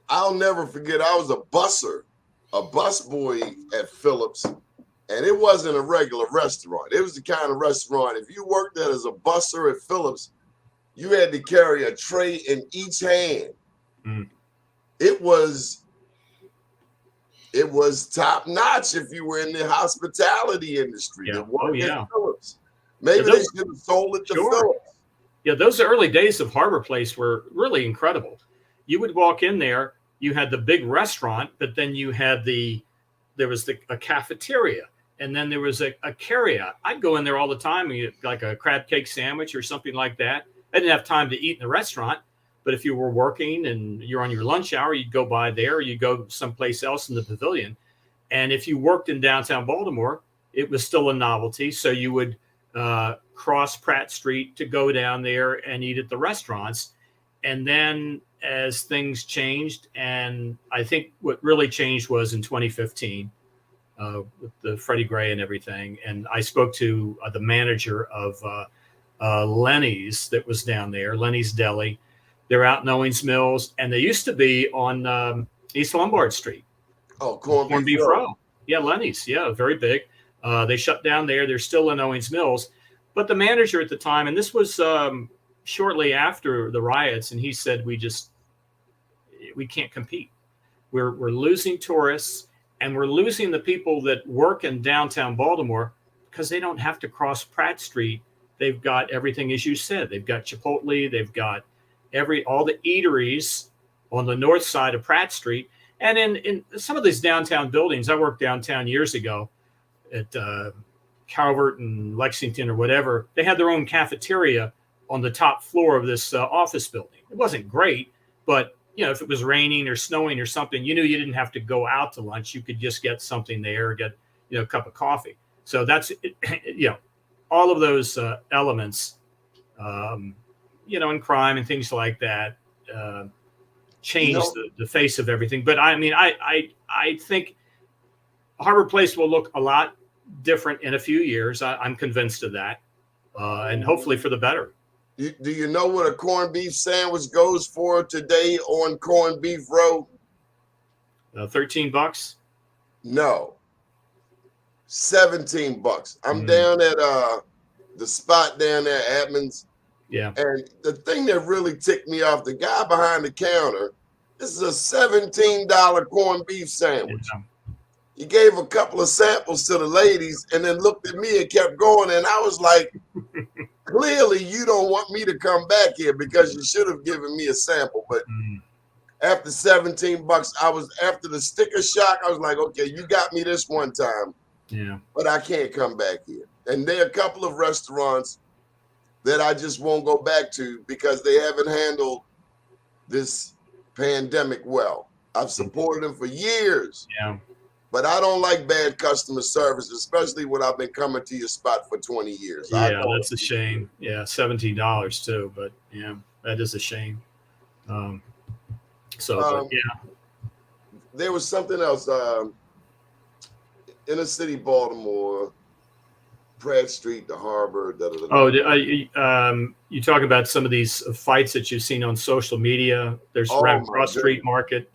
I'll never forget, I was a busboy at Phillips, and it wasn't a regular restaurant. It was the kind of restaurant, if you worked there as a busser at Phillips, you had to carry a tray in each hand. Mm. It was top notch if you were in the hospitality industry. Yeah. Phillips. Maybe they should have sold it to Phillips. Yeah, those early days of Harbor Place were really incredible. You would walk in there, you had the big restaurant, but then you had a cafeteria, and then there was a carryout. I'd go in there all the time and get like a crab cake sandwich or something like that. I didn't have time to eat in the restaurant, but if you were working and you're on your lunch hour, you'd go by there, or you'd go someplace else in the pavilion. And if you worked in downtown Baltimore, it was still a novelty. So you would cross Pratt Street to go down there and eat at the restaurants. And then as things changed, and I think what really changed was in 2015 with the Freddie Gray and everything. And I spoke to the manager of Lenny's that was down there, Lenny's Deli. They're out in Owings Mills, and they used to be on East Lombard Street. Oh, corned beef row. Yeah, Lenny's. Yeah, very big. They shut down there. They're still in Owings Mills. But the manager at the time, and this was shortly after the riots, and he said, we can't compete. We're losing tourists, and we're losing the people that work in downtown Baltimore because they don't have to cross Pratt Street. They've got everything, as you said. They've got Chipotle. They've got all the eateries on the north side of Pratt Street. And in some of these downtown buildings, I worked downtown years ago at Calvert and Lexington or whatever. They had their own cafeteria on the top floor of this office building. It wasn't great, but if it was raining or snowing or something, you knew you didn't have to go out to lunch. You could just get something there, or get a cup of coffee. So that's all of those elements, and crime and things like that changed the face of everything. But I think Harbor Place will look a lot different in a few years. I'm convinced of that, and hopefully for the better. Do you know what a corned beef sandwich goes for today on Corned Beef Road? $13. No, $17. I'm Mm. down at the spot down there at Adams. Yeah. And the thing that really ticked me off, the guy behind the counter, this is a $17 corned beef sandwich. Yeah. He gave a couple of samples to the ladies and then looked at me and kept going. And I was like, clearly you don't want me to come back here because you should have given me a sample. But after $17, I was, after the sticker shock, I was like, okay, you got me this one time. Yeah. But I can't come back here. And there are a couple of restaurants that I just won't go back to because they haven't handled this pandemic well. I've supported them for years. Yeah. But I don't like bad customer service, especially when I've been coming to your spot for 20 years. Yeah, that's a shame. Yeah, $17 too, but yeah, that is a shame. But yeah. There was something else. Inner city Baltimore, Pratt Street, the harbor. Oh, you talk about some of these fights that you've seen on social media. There's around Cross Street Market.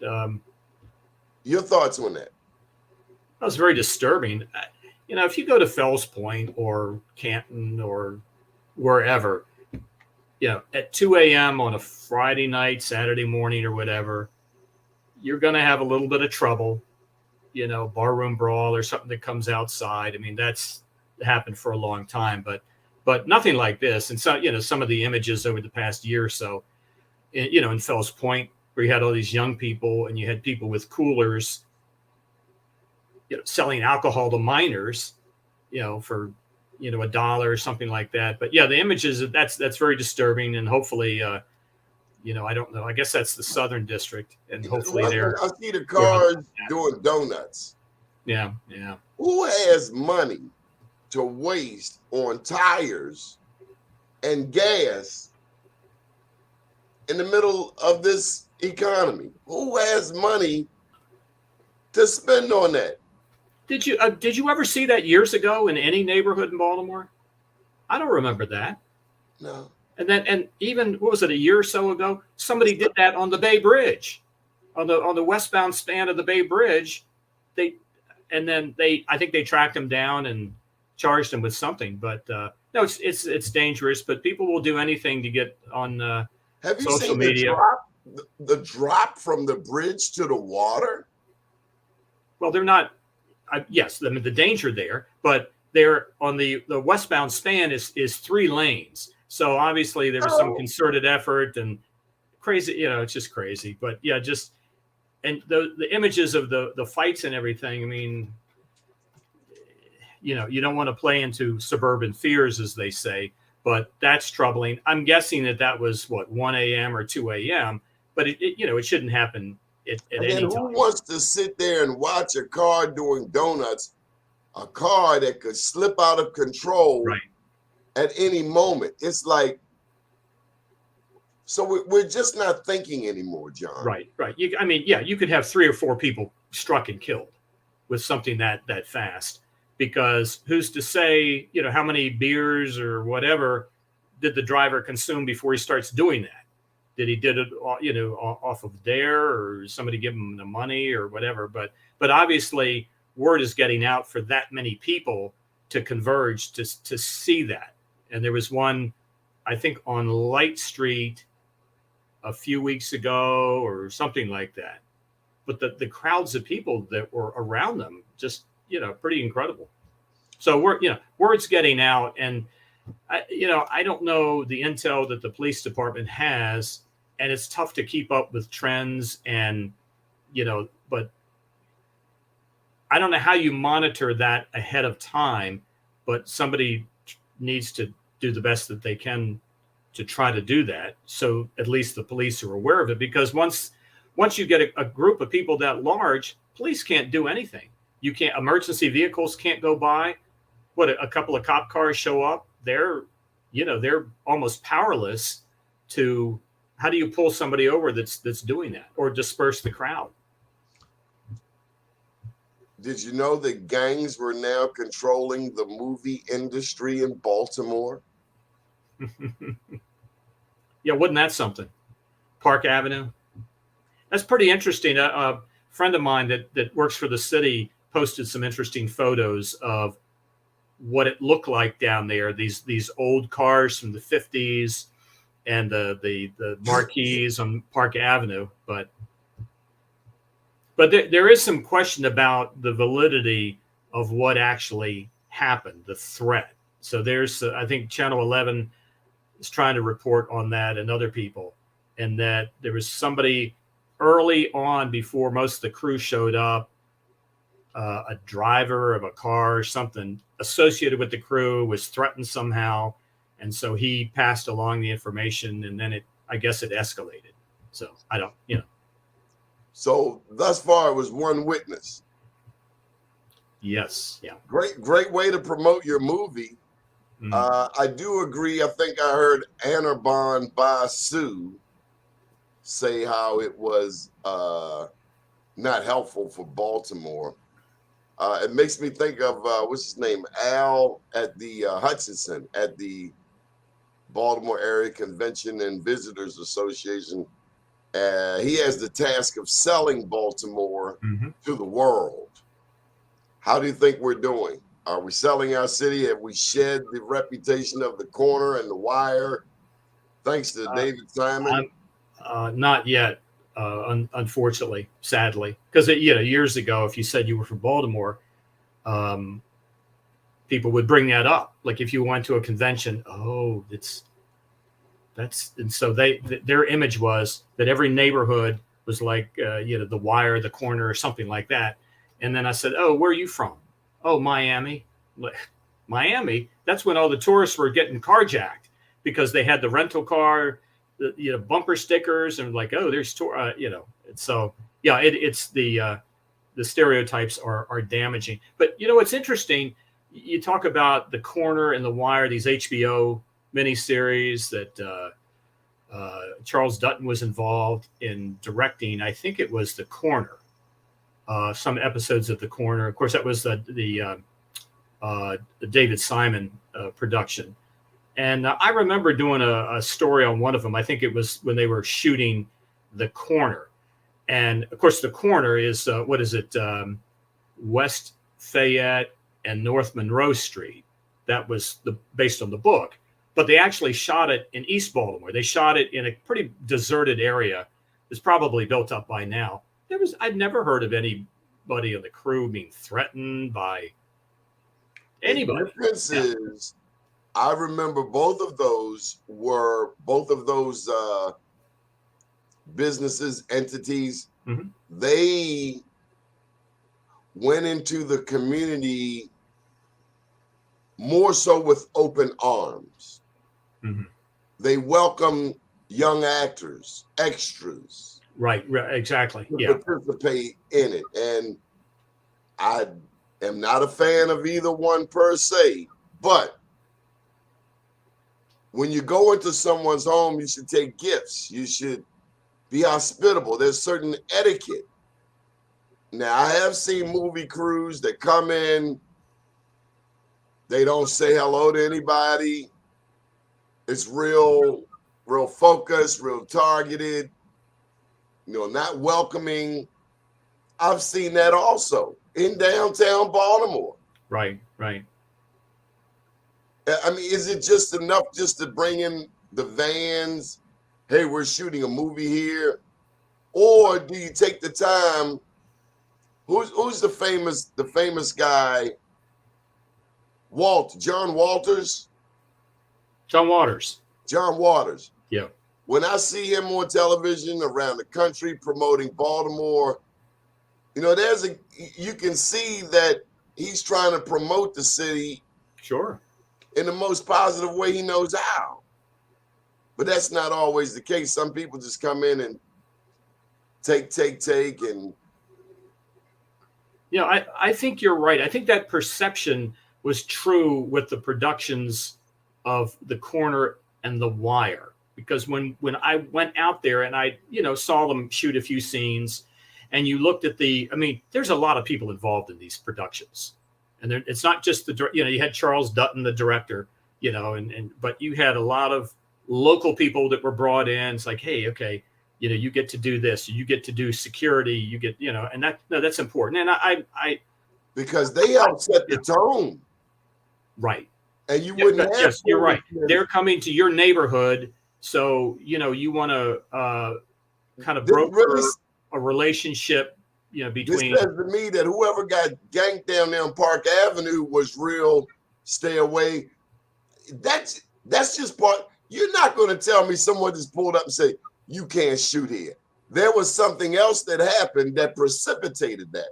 Your thoughts on that? That was very disturbing. You know, if you go to Fells Point or Canton or wherever, you know, at 2 a.m. on a Friday night, Saturday morning or whatever, you're going to have a little bit of trouble, you know, barroom brawl or something that comes outside. I mean, that's happened for a long time, but nothing like this. And so, you know, some of the images over the past year or so, you know, in Fells Point, where you had all these young people and you had people with coolers, you know, selling alcohol to minors, you know, for, you know, $1 or something like that. But yeah, the images, that's very disturbing. And hopefully, you know, I don't know. I guess that's the Southern District, and hopefully I see the cars doing donuts. Yeah, yeah. Who has money to waste on tires and gas in the middle of this economy? Who has money to spend on that? Did you ever see that years ago in any neighborhood in Baltimore? I don't remember that. No. And even, what was it, a year or so ago, somebody did that on the Bay Bridge, on the westbound span of the Bay Bridge. I think they tracked him down and charged him with something. But no, it's dangerous. But people will do anything to get on Have you social seen media. The drop from the bridge to the water? Well, they're not. Yes, I mean the danger there, but they're on the westbound span is 3 lanes. So obviously there was some concerted effort and crazy, you know, it's just crazy. But yeah, just, and the images of the fights and everything, I mean, you know, you don't want to play into suburban fears, as they say, but that's troubling. I'm guessing that was what, 1 a.m. or 2 a.m., but it you know, it shouldn't happen at any time. Who wants to sit there and watch a car doing donuts, a car that could slip out of control at any moment? It's like, so we're just not thinking anymore, John. Right. I mean, yeah, you could have 3 or 4 people struck and killed with something that fast, because who's to say, you know, how many beers or whatever did the driver consume before he starts doing that? Did he did it, you know, off of dare, or somebody give him the money or whatever? But obviously word is getting out for that many people to converge to see that. And there was one, I think, on Light Street a few weeks ago or something like that. But the crowds of people that were around them, just, you know, pretty incredible. So word's getting out, and I don't know the intel that the police department has, and it's tough to keep up with trends, and, you know, but I don't know how you monitor that ahead of time, but somebody needs to do the best that they can to try to do that. So at least the police are aware of it, because once you get a group of people that large, police can't do anything. You can't, emergency vehicles can't go by. A couple of cop cars show up, they're almost powerless to, how do you pull somebody over that's doing that, or disperse the crowd? Did you know that gangs were now controlling the movie industry in Baltimore? Yeah, wasn't that something? Park Avenue. That's pretty interesting. A friend of mine that works for the city posted some interesting photos of what it looked like down there. These old cars from the 50s and the marquees on Park Avenue. But there is some question about the validity of what actually happened, the threat. So there's, I think Channel 11 is trying to report on that, and other people, and that there was somebody early on before most of the crew showed up, a driver of a car or something associated with the crew was threatened somehow. And so he passed along the information, and then I guess it escalated. So I don't, So thus far, it was one witness. Yes. Yeah. Great way to promote your movie. I do agree. I think I heard Anirban Basu say how it was not helpful for Baltimore. It makes me think of what's his name, Al at the Hutchinson at the Baltimore Area Convention and Visitors Association. He has the task of selling Baltimore to the world. How do you think we're doing? Are we selling our city? Have we shed the reputation of the corner and the wire, thanks to David Simon? Not yet, unfortunately, sadly, because years ago, if you said you were from Baltimore, people would bring that up. Like if you went to a convention, and so their image was that every neighborhood was like the wire, the corner, or something like that. And then I said, "Oh, where are you from?" "Oh, Miami." Miami. That's when all the tourists were getting carjacked because they had the rental car, bumper stickers, and like, "Oh, there's So yeah, it's the stereotypes are damaging. But what's interesting, you talk about the corner and the wire, these HBO miniseries that Charles Dutton was involved in directing. I think it was The Corner. Some episodes of The Corner. Of course, that was the David Simon production. And I remember doing a story on one of them. I think it was when they were shooting The Corner. And of course, The Corner is, West Fayette and North Monroe Street. That was based on the book. But they actually shot it in East Baltimore. They shot it in a pretty deserted area. It's probably built up by now. I'd never heard of anybody on the crew being threatened by anybody. The difference is, I remember both of those businesses, entities, they went into the community more so with open arms. They welcome young actors, extras. Right, exactly. To participate in it. And I am not a fan of either one per se, but when you go into someone's home, you should take gifts. You should be hospitable. There's certain etiquette. Now, I have seen movie crews that come in, they don't say hello to anybody. It's real focused, real targeted, not welcoming. I've seen that also in downtown Baltimore. Right. I mean, is it just enough just to bring in the vans? Hey, we're shooting a movie here. Or do you take the time? Who's the famous guy? John Waters. John Waters. Yeah. When I see him on television around the country promoting Baltimore, you can see that he's trying to promote the city. Sure. In the most positive way he knows how. But that's not always the case. Some people just come in and take and I think you're right. I think that perception was true with the productions of The Corner and The Wire, because when I went out there and I saw them shoot a few scenes, and you looked at there's a lot of people involved in these productions, and it's not just you had Charles Dutton, the director, but you had a lot of local people that were brought in. It's like, hey, okay, you get to do this, you get to do security, you get, and that's important. And because they help set the tone. Right. And you wouldn't have. Yes, you're right. They're coming to your neighborhood. So, you want to kind of broker a relationship, between. This says to me that whoever got ganked down there on Park Avenue was real stay away. That's just part. You're not going to tell me someone just pulled up and say, you can't shoot here. There was something else that happened that precipitated that.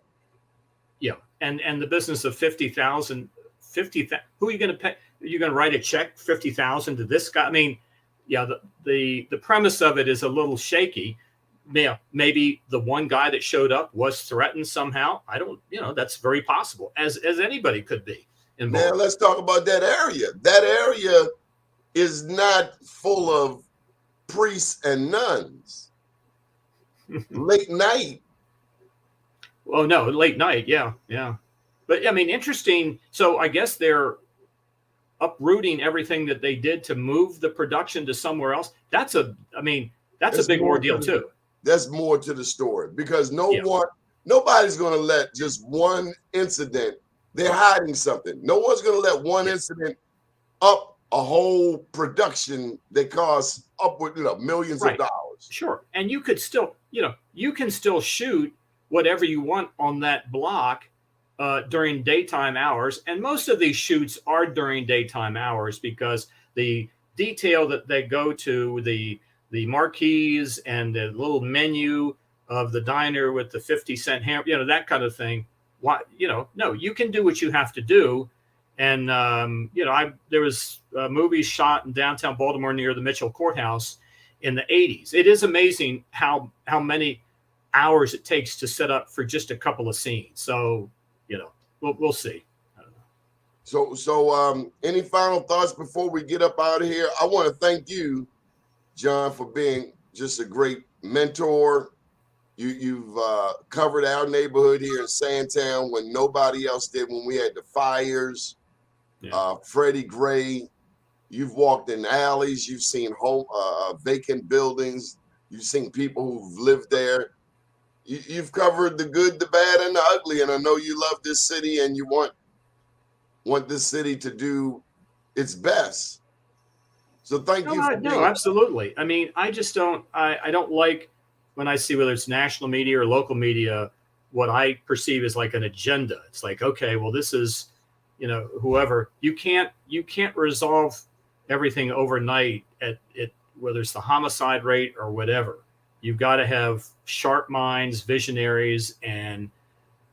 Yeah. And the business of 50,000, who are you going to pay? Are you going to write a check 50,000 to this guy? I mean, yeah, the premise of it is a little shaky. Yeah, maybe the one guy that showed up was threatened somehow. I don't, that's very possible, as anybody could be involved. Now let's talk about that area. That area is not full of priests and nuns. Late night. Oh no, late night, yeah. But I mean, interesting. So I guess they're uprooting everything that they did to move the production to somewhere else. That's a big ordeal too. That's more to the story because nobody's going to let just one incident. They're hiding something. No one's going to let one incident up a whole production that costs upward, millions of dollars. Sure, and you could still, you can still shoot whatever you want on that block during daytime hours, and most of these shoots are during daytime hours because the detail that they go to, the marquees and the little menu of the diner with the 50-cent ham, that kind of thing. Why, no, you can do what you have to do. And, there was movies shot in downtown Baltimore near the Mitchell Courthouse in the 80s. It is amazing how many hours it takes to set up for just a couple of scenes. So, we'll see. So any final thoughts before we get up out of here? I want to thank you, John, for being just a great mentor. You've covered our neighborhood here in Sandtown when nobody else did, when we had the fires. Freddie Gray, you've walked in alleys, you've seen vacant buildings, you've seen people who've lived there. You've covered the good, the bad, and the ugly, and I know you love this city and you want this city to do its best. So thank you for being absolutely. I mean, I just don't like when I see, whether it's national media or local media, what I perceive as like an agenda. It's like, okay, well, this is, whoever. You can't resolve everything overnight at whether it's the homicide rate or whatever. You've got to have sharp minds, visionaries, and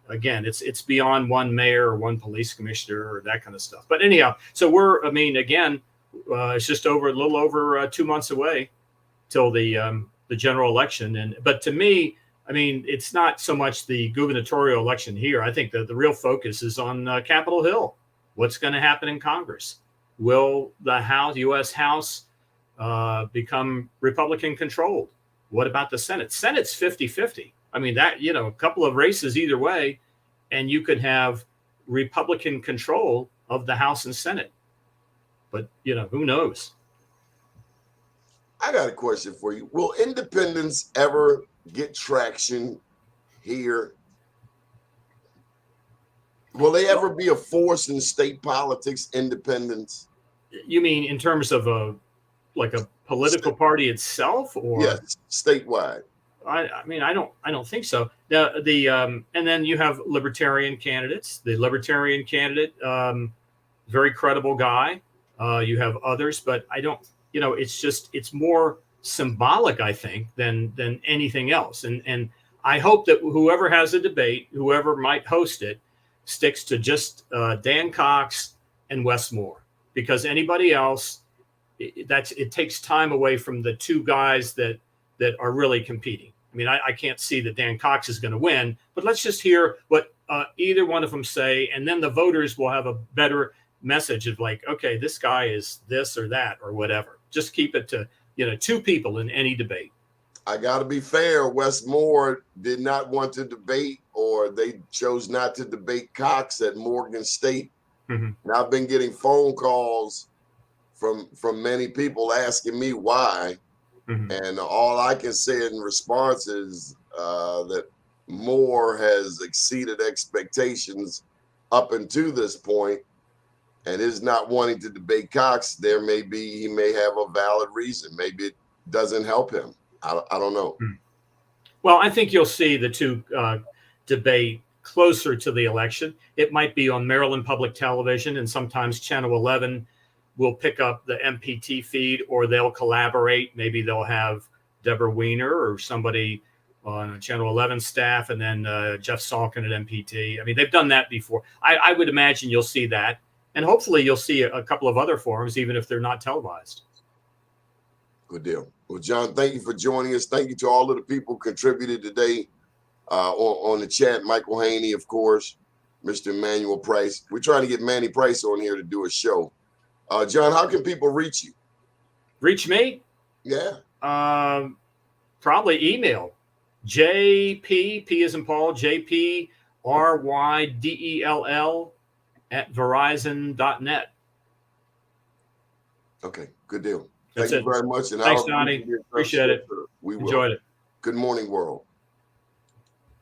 again, it's beyond one mayor or one police commissioner or that kind of stuff. But anyhow, so it's just a little over 2 months away till the general election. But to me, I mean, it's not so much the gubernatorial election here. I think that the real focus is on Capitol Hill. What's going to happen in Congress? Will the U.S. House become Republican controlled? What about the Senate? Senate's 50-50. I mean, that, a couple of races either way, and you could have Republican control of the House and Senate. But, who knows? I got a question for you. Will independents ever get traction here? Will they ever be a force in state politics, independents? You mean in terms of a political party itself, or yes, statewide? I mean, I don't think so. And then you have libertarian candidates. The libertarian candidate, very credible guy. You have others, but I don't. It's more symbolic, I think, than anything else. And I hope that whoever has a debate, whoever might host it, sticks to just Dan Cox and Wes Moore, because anybody else, it takes time away from the two guys that are really competing. I mean, I can't see that Dan Cox is going to win, but let's just hear what either one of them say, and then the voters will have a better message of like, okay, this guy is this or that or whatever. Just keep it to, two people in any debate. I got to be fair. Wes Moore did not want to debate, or they chose not to debate Cox at Morgan State. Mm-hmm. And I've been getting phone calls from many people asking me why, and all I can say in response is that Moore has exceeded expectations up until this point, and is not wanting to debate Cox. He may have a valid reason. Maybe it doesn't help him. I don't know. Well, I think you'll see the two debate closer to the election. It might be on Maryland Public Television, and sometimes Channel 11 will pick up the MPT feed, or they'll collaborate. Maybe they'll have Deborah Weiner or somebody on Channel 11 staff, and then Jeff Salkin at MPT. I mean, they've done that before. I would imagine you'll see that. And hopefully you'll see a couple of other forums, even if they're not televised. Good deal. Well, John, thank you for joining us. Thank you to all of the people who contributed today on the chat. Michael Haney, of course, Mr. Emmanuel Price. We're trying to get Manny Price on here to do a show. John, how can people reach you? Reach me? Yeah. Probably email. JP, P as in Paul, JPRYDELL @verizon.net. Okay, good deal. That's Thank you very much. And thanks, Doni. Appreciate it. We will. Enjoyed it. Good morning, world.